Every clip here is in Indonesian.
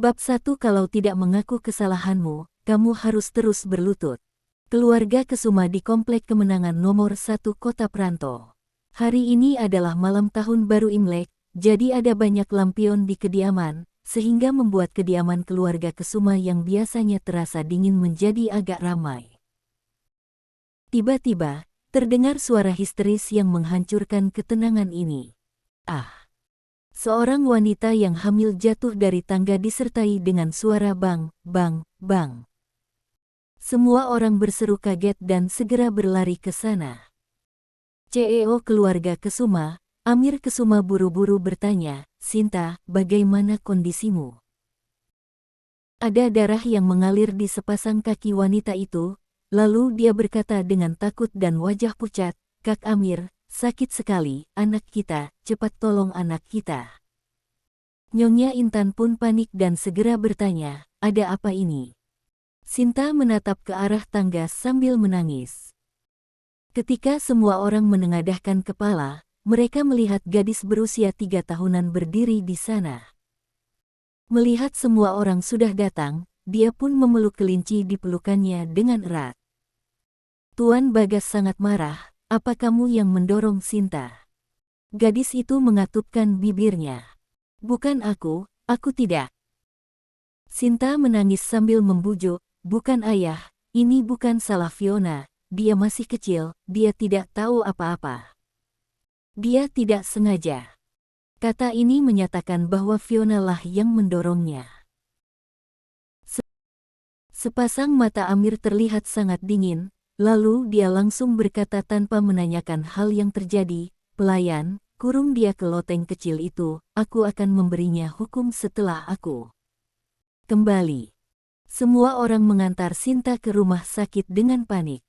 Bab 1. Kalau tidak mengaku kesalahanmu, kamu harus terus berlutut. Keluarga Kesuma di Komplek Kemenangan nomor 1 Kota Pranto. Hari ini adalah malam tahun baru Imlek, jadi ada banyak lampion di kediaman, sehingga membuat kediaman keluarga Kesuma yang biasanya terasa dingin menjadi agak ramai. Tiba-tiba, terdengar suara histeris yang menghancurkan ketenangan ini. Ah! Seorang wanita yang hamil jatuh dari tangga disertai dengan suara bang, bang, bang. Semua orang berseru kaget dan segera berlari ke sana. CEO keluarga Kesuma, Amir Kesuma buru-buru bertanya, "Sinta, bagaimana kondisimu?" Ada darah yang mengalir di sepasang kaki wanita itu, lalu dia berkata dengan takut dan wajah pucat, "Kak Amir, sakit sekali, anak kita, cepat tolong anak kita." Nyonya Intan pun panik dan segera bertanya, "Ada apa ini?" Sinta menatap ke arah tangga sambil menangis. Ketika semua orang menengadahkan kepala, mereka melihat gadis berusia 3 tahunan berdiri di sana. Melihat semua orang sudah datang, dia pun memeluk kelinci di pelukannya dengan erat. "Tuan Bagas sangat marah, apa kamu yang mendorong Sinta?" Gadis itu mengatupkan bibirnya. "Bukan aku tidak." Sinta menangis sambil membujuk, "Bukan ayah, ini bukan salah Fiona, dia masih kecil, dia tidak tahu apa-apa. Dia tidak sengaja." Kata ini menyatakan bahwa Fiona lah yang mendorongnya. Sepasang mata Amir terlihat sangat dingin, lalu dia langsung berkata tanpa menanyakan hal yang terjadi, "Pelayan, kurung dia ke loteng kecil itu, aku akan memberinya hukum setelah aku kembali." Semua orang mengantar Sinta ke rumah sakit dengan panik.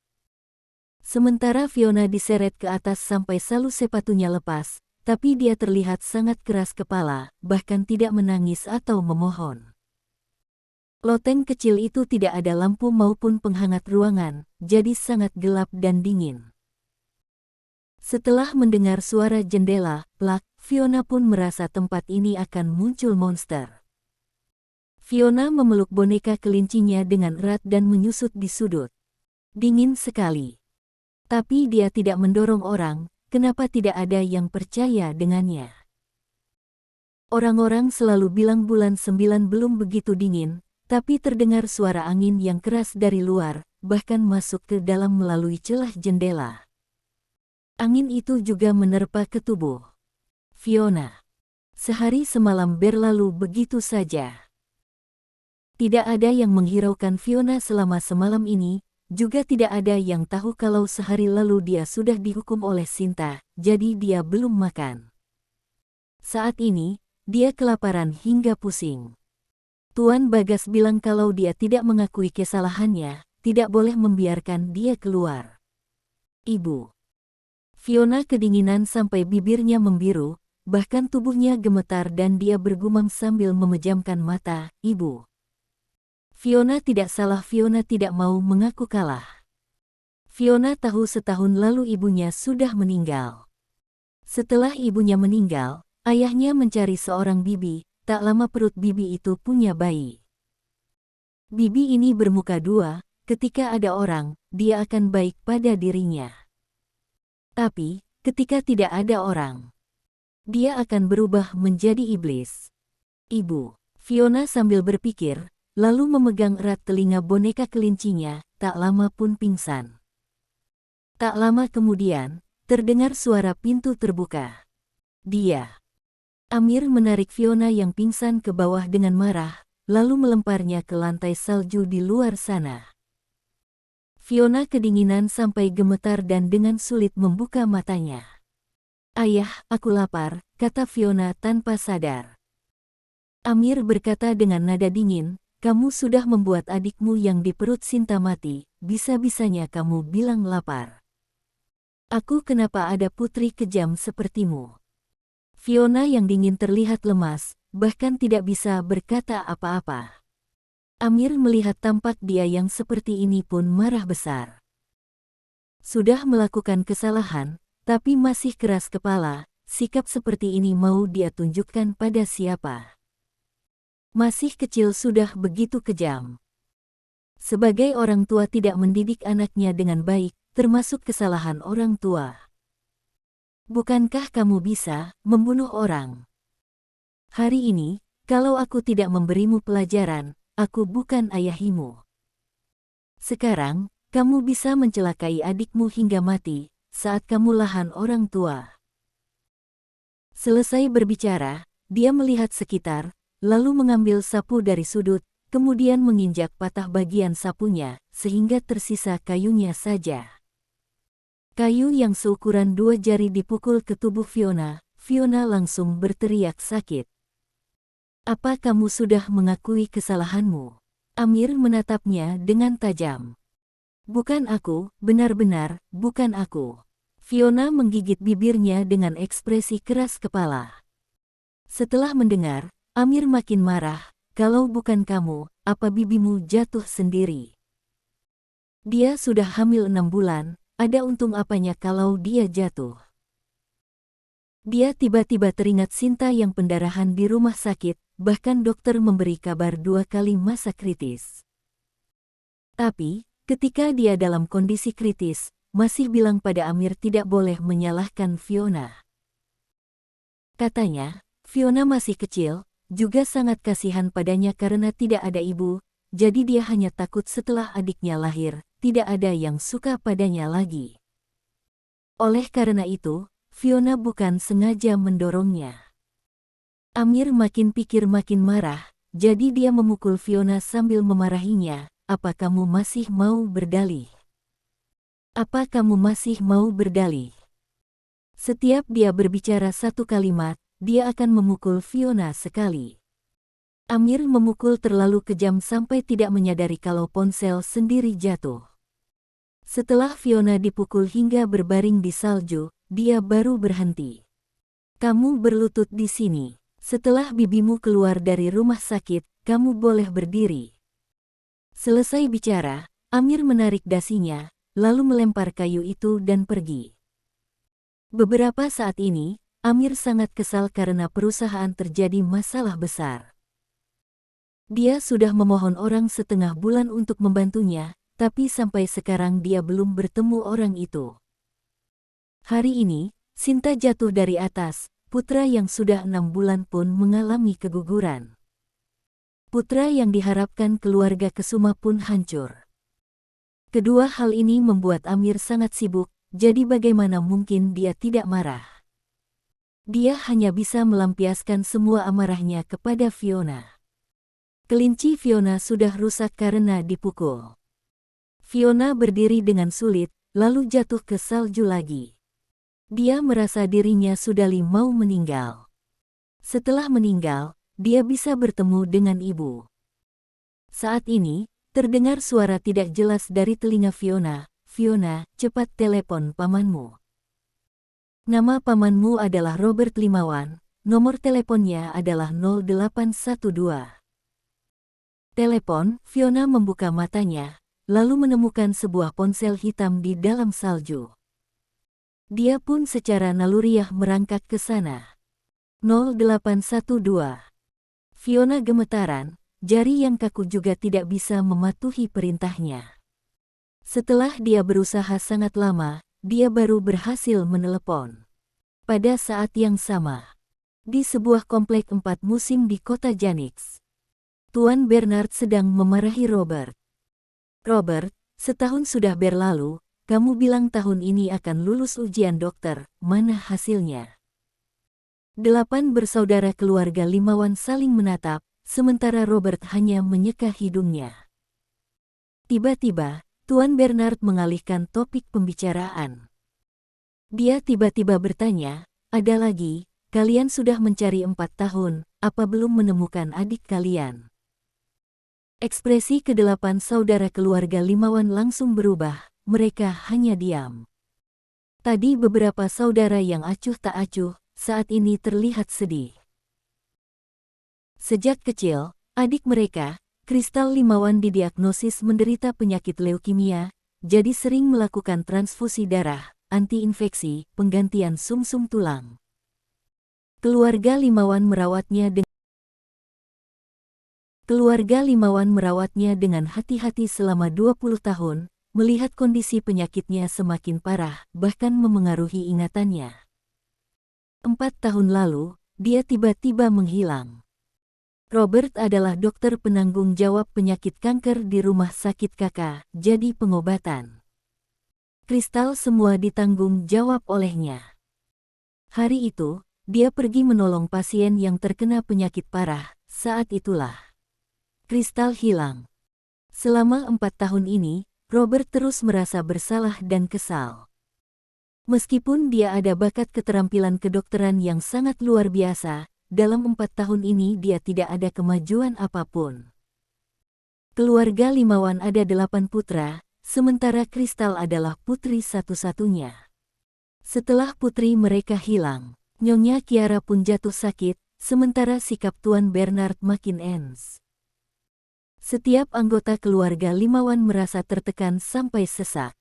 Sementara Fiona diseret ke atas sampai salu sepatunya lepas, tapi dia terlihat sangat keras kepala, bahkan tidak menangis atau memohon. Loteng kecil itu tidak ada lampu maupun penghangat ruangan, jadi sangat gelap dan dingin. Setelah mendengar suara jendela, plak, Fiona pun merasa tempat ini akan muncul monster. Fiona memeluk boneka kelincinya dengan erat dan menyusut di sudut. Dingin sekali. Tapi dia tidak mendorong orang, kenapa tidak ada yang percaya dengannya. Orang-orang selalu bilang bulan 9 belum begitu dingin, tapi terdengar suara angin yang keras dari luar, bahkan masuk ke dalam melalui celah jendela. Angin itu juga menerpa ke tubuh Fiona. Sehari semalam berlalu begitu saja. Tidak ada yang menghiraukan Fiona selama semalam ini, juga tidak ada yang tahu kalau sehari lalu dia sudah dihukum oleh Sinta, jadi dia belum makan. Saat ini, dia kelaparan hingga pusing. Tuan Bagas bilang kalau dia tidak mengakui kesalahannya, tidak boleh membiarkan dia keluar. "Ibu." Fiona kedinginan sampai bibirnya membiru, bahkan tubuhnya gemetar dan dia bergumam sambil memejamkan mata, "Ibu." Fiona tidak salah, Fiona tidak mau mengaku kalah. Fiona tahu setahun lalu ibunya sudah meninggal. Setelah ibunya meninggal, ayahnya mencari seorang bibi, tak lama perut bibi itu punya bayi. Bibi ini bermuka dua, ketika ada orang, dia akan baik pada dirinya. Tapi, ketika tidak ada orang, dia akan berubah menjadi iblis. "Ibu." Fiona sambil berpikir, lalu memegang erat telinga boneka kelincinya, tak lama pun pingsan. Tak lama kemudian, terdengar suara pintu terbuka. Amir menarik Fiona yang pingsan ke bawah dengan marah, lalu melemparnya ke lantai salju di luar sana. Fiona kedinginan sampai gemetar dan dengan sulit membuka matanya. "Ayah, aku lapar," kata Fiona tanpa sadar. Amir berkata dengan nada dingin, "Kamu sudah membuat adikmu yang di perut Sinta mati, bisa-bisanya kamu bilang lapar. Aku kenapa ada putri kejam sepertimu?" Fiona yang dingin terlihat lemas, bahkan tidak bisa berkata apa-apa. Amir melihat tampak dia yang seperti ini pun marah besar. Sudah melakukan kesalahan, tapi masih keras kepala, sikap seperti ini mau dia tunjukkan pada siapa? Masih kecil sudah begitu kejam. Sebagai orang tua tidak mendidik anaknya dengan baik, termasuk kesalahan orang tua. Bukankah kamu bisa membunuh orang? Hari ini, kalau aku tidak memberimu pelajaran, aku bukan ayahimu. Sekarang, kamu bisa mencelakai adikmu hingga mati, saat kamu lahan orang tua. Selesai berbicara, dia melihat sekitar, lalu mengambil sapu dari sudut, kemudian menginjak patah bagian sapunya, sehingga tersisa kayunya saja. Kayu yang seukuran 2 jari dipukul ke tubuh Fiona. Fiona langsung berteriak sakit. Apa kamu sudah mengakui kesalahanmu? Amir menatapnya dengan tajam. Bukan aku, benar-benar, bukan aku. Fiona menggigit bibirnya dengan ekspresi keras kepala. Setelah mendengar, Amir makin marah. Kalau bukan kamu, apa bibimu jatuh sendiri? Dia sudah hamil 6 bulan, ada untung apanya kalau dia jatuh? Dia tiba-tiba teringat Sinta yang pendarahan di rumah sakit, bahkan dokter memberi kabar 2 kali masa kritis. Tapi, ketika dia dalam kondisi kritis, masih bilang pada Amir tidak boleh menyalahkan Fiona. Katanya, Fiona masih kecil, juga sangat kasihan padanya karena tidak ada ibu, jadi dia hanya takut setelah adiknya lahir, tidak ada yang suka padanya lagi. Oleh karena itu, Fiona bukan sengaja mendorongnya. Amir makin pikir makin marah, jadi dia memukul Fiona sambil memarahinya. Apa kamu masih mau berdalih? Apa kamu masih mau berdalih? Setiap dia berbicara satu kalimat, dia akan memukul Fiona sekali. Amir memukul terlalu kejam sampai tidak menyadari kalau ponsel sendiri jatuh. Setelah Fiona dipukul hingga berbaring di salju, dia baru berhenti. Kamu berlutut di sini. Setelah bibimu keluar dari rumah sakit, kamu boleh berdiri. Selesai bicara, Amir menarik dasinya, lalu melempar kayu itu dan pergi. Beberapa saat ini, Amir sangat kesal karena perusahaan terjadi masalah besar. Dia sudah memohon orang setengah bulan untuk membantunya, tapi sampai sekarang dia belum bertemu orang itu. Hari ini, Sinta jatuh dari atas, putra yang sudah 6 bulan pun mengalami keguguran. Putra yang diharapkan keluarga Kesuma pun hancur. Kedua hal ini membuat Amir sangat sibuk, jadi bagaimana mungkin dia tidak marah? Dia hanya bisa melampiaskan semua amarahnya kepada Fiona. Kelinci Fiona sudah rusak karena dipukul. Fiona berdiri dengan sulit, lalu jatuh ke salju lagi. Dia merasa dirinya sudah mau meninggal. Setelah meninggal, dia bisa bertemu dengan ibu. Saat ini, terdengar suara tidak jelas dari telinga Fiona. Fiona, cepat telepon pamanmu. Nama pamanmu adalah Robert Limawan, nomor teleponnya adalah 0812. Telepon, Fiona membuka matanya, lalu menemukan sebuah ponsel hitam di dalam salju. Dia pun secara naluriah merangkak ke sana. 0812. Fiona gemetaran, jari yang kaku juga tidak bisa mematuhi perintahnya. Setelah dia berusaha sangat lama, dia baru berhasil menelepon. Pada saat yang sama, di sebuah komplek 4 musim di kota Janix, Tuan Bernard sedang memarahi Robert. Robert, setahun sudah berlalu, kamu bilang tahun ini akan lulus ujian dokter, mana hasilnya? 8 bersaudara keluarga Limawan saling menatap, sementara Robert hanya menyeka hidungnya. Tiba-tiba, Tuan Bernard mengalihkan topik pembicaraan. Dia tiba-tiba bertanya, ada lagi, kalian sudah mencari 4 tahun, apa belum menemukan adik kalian? Ekspresi ke-8 saudara keluarga Limawan langsung berubah, mereka hanya diam. Tadi beberapa saudara yang acuh tak acuh, saat ini terlihat sedih. Sejak kecil, adik mereka, Kristal Limawan didiagnosis menderita penyakit leukemia, jadi sering melakukan transfusi darah, anti-infeksi, penggantian sumsum tulang. Keluarga Limawan merawatnya dengan Keluarga Limawan merawatnya dengan hati-hati selama 20 tahun, melihat kondisi penyakitnya semakin parah, bahkan memengaruhi ingatannya. 4 tahun lalu, dia tiba-tiba menghilang. Robert adalah dokter penanggung jawab penyakit kanker di rumah sakit kakak, jadi pengobatan Kristal semua ditanggung jawab olehnya. Hari itu, dia pergi menolong pasien yang terkena penyakit parah. Saat itulah Kristal hilang. Selama 4 tahun ini, Robert terus merasa bersalah dan kesal. Meskipun dia ada bakat keterampilan kedokteran yang sangat luar biasa, dalam 4 tahun ini dia tidak ada kemajuan apapun. Keluarga Limawan ada 8 putra, sementara Kristal adalah putri satu-satunya. Setelah putri mereka hilang, Nyonya Kiara pun jatuh sakit, sementara sikap Tuan Bernard makin ens. Setiap anggota keluarga Limawan merasa tertekan sampai sesak.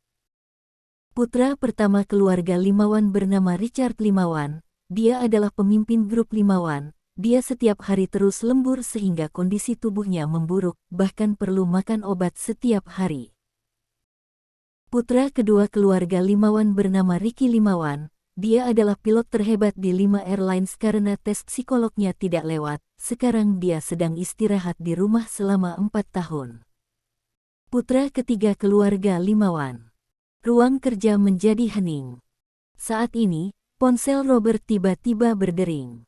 Putra pertama keluarga Limawan bernama Richard Limawan. Dia adalah pemimpin grup Limawan. Dia setiap hari terus lembur sehingga kondisi tubuhnya memburuk, bahkan perlu makan obat setiap hari. Putra kedua keluarga Limawan bernama Ricky Limawan. Dia adalah pilot terhebat di 5 airlines karena tes psikolognya tidak lewat. Sekarang dia sedang istirahat di rumah selama 4 tahun. Putra ketiga keluarga Limawan. Ruang kerja menjadi hening. Saat ini, ponsel Robert tiba-tiba berdering.